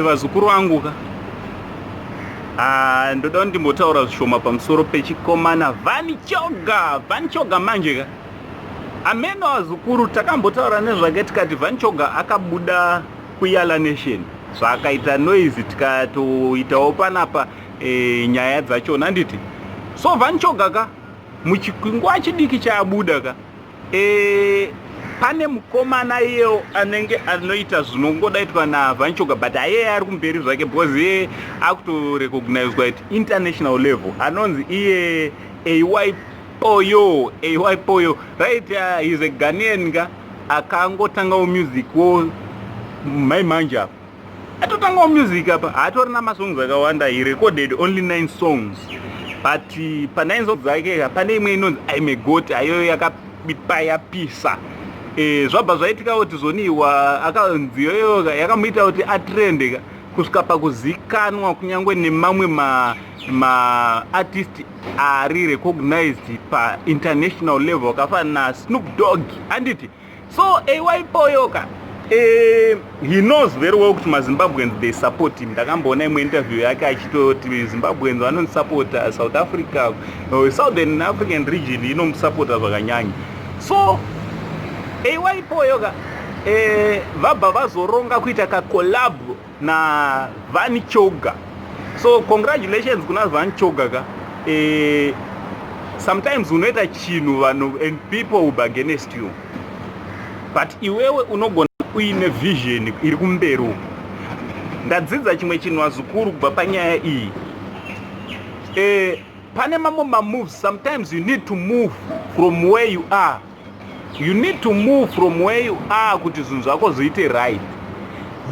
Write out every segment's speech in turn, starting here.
vazukuru vangu ka ndoda ndimbotaura zvishoma pamusoro pechikomana Vanchoga manje ka ameno vazukuru takambotaura nezvake tikati Vanchoga akabuda kuYala Nation zvakaita noise tikatoitawo panapa nyaya dzachona handiti. So Vanchoga ka muchinguva chidiki chaabuda ka pane mukomana iyo anenge anoita zvinongodaitwa naVanchoga but aye ari kumberi zvake because iye akutorecognizwa at international level anonzi iye AY Poyo right. He's a Ghanaian ka akangotanga music wo maimanja atotanga music apa hatorina masongs akawanda. He recorded only 9 songs but pa9 songs dzake pane imwe inonzi I'm a Goat ayo yakapisa zvabva zvaitika kuti zoniwa akanzi yoyo yakamuita kuti atrende kusvika pakuzikanwa kunyangwe nemamwe ma-artist ari recognized pa international level akafanana na Snoop Dogg handiti. So AY Poyoka he knows very well kuti maZimbabweans they support him. Ndakamboona imwe interview yake achitoti Zimbabweans vanomusupporta South Africa Southern African region inomusupporta zvakanyanya. So AY Poyoka vabva vazoronga kuita collab na Vanchoga. So congratulations kuna Vanchoga ka sometimes unoita chinhu vanhu and people will be against you but iwewe unogona uine vision iri kumberi. Ndadzidza chimwe chinhu vazukuru kubva panyaya iyi. Pane mamwe mamoves sometimes you need to move from where you are. You need to move from where you are kuti zvinhu zvako zviite right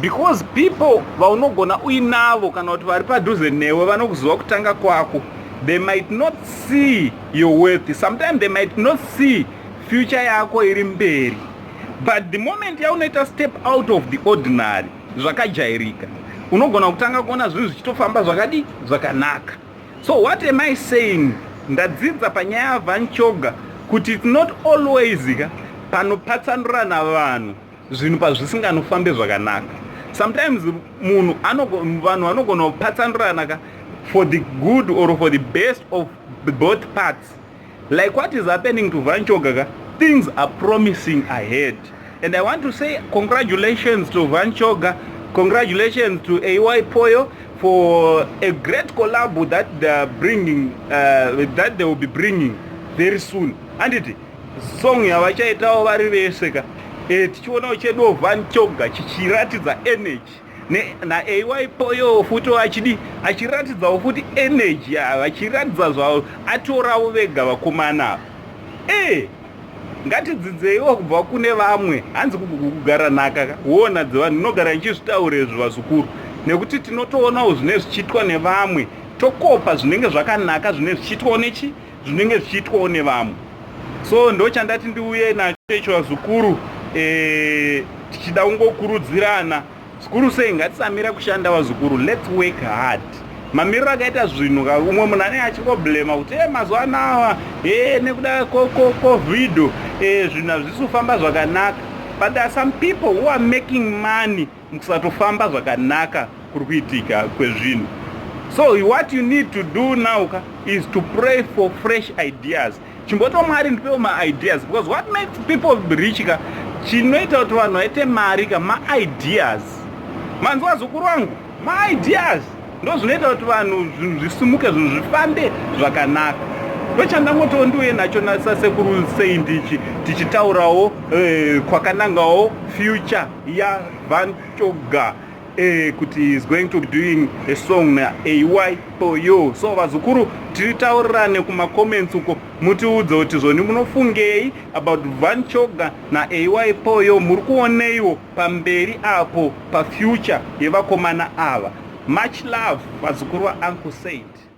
because people vaunogona uinavo kana kuti vari padhuze newe vanokuziva kutanga kwako. They might not see your worth. Sometimes they might not see future yako iri mberi but the moment yaunoita step out of the ordinary zvakajairika unogona kutanga kuona zvinhu zvichitofamba zvakadi zvakanaka. So what am I saying? Ndadzidza panyaya yaVanchoga kuti it's not always panopatsanurana vanhu zvinhu pazvisinganofambe zvakanaka. Sometimes vanhu vanogona kupatsanurana for the good or for the best of both parts. Like what is happening to Vanchoga, things are promising ahead. And I want to say congratulations to Vanchoga, congratulations to AY Poyo for a great collab that they're bringing, that they will be bringing very soon. And it song yavachaitawo vari vese ka tichionawo chedu Vanchoga chichiratidza energy naAY Poyo futi achiratidzawo futi energy vachiratidza zvavo atorawo vega vakomana. Ngatidzidzeiwo kubva kune vamwe hanzi kugara naka kuona dzevanhu inogara nichizvitaura izvi vazukuru nekuti tinotoonawo zvinenge zvichiitwa nevamwe tokopa zvinenge zvakanaka zvinenge zvichiitwawo nechi zvinenge zvichiitwawo nevamwe. So ndo chandati ndiuye nacho icho vazukuru tichida kungokurudzirana zvikuru sei ngatisamira kushanda vazukuru. Let's work hard. Mamiriro akaita zvinhu umwe munhu anenge achingoblema kuti mazuva anawa nekuda covid zvinhu hazvisi kufamba zvakanaka but there are some people who are making money mukusatofamba zvakanaka kuri kuitika kwezvinhu. So what you need to do now is to pray for fresh ideas. Chimboto Mwari ndipewo ma-ideas because what makes people rich chinoita kuti vanhu vaite mari ma-ideas. Manzwa zukuru wangu, ma-ideas ndo zvinoita kuti vanhu zvisimuke zvinhu zvifambe zvakanaka. Ndochandangoto ndiuye nacho nasasekuru sei tichitaurawo kwakanangawo future yaVanchoga kuti is going to be doing a song na AY Poyo. So vazukuru titaurirane kuma-comments uko mutiudze kuti zvoni munofungei about Vanchoga na AY Poyo, muri kuoneiwo pamberi apo pa future yevakomana ava. Much love vazukuru vaUncle Said.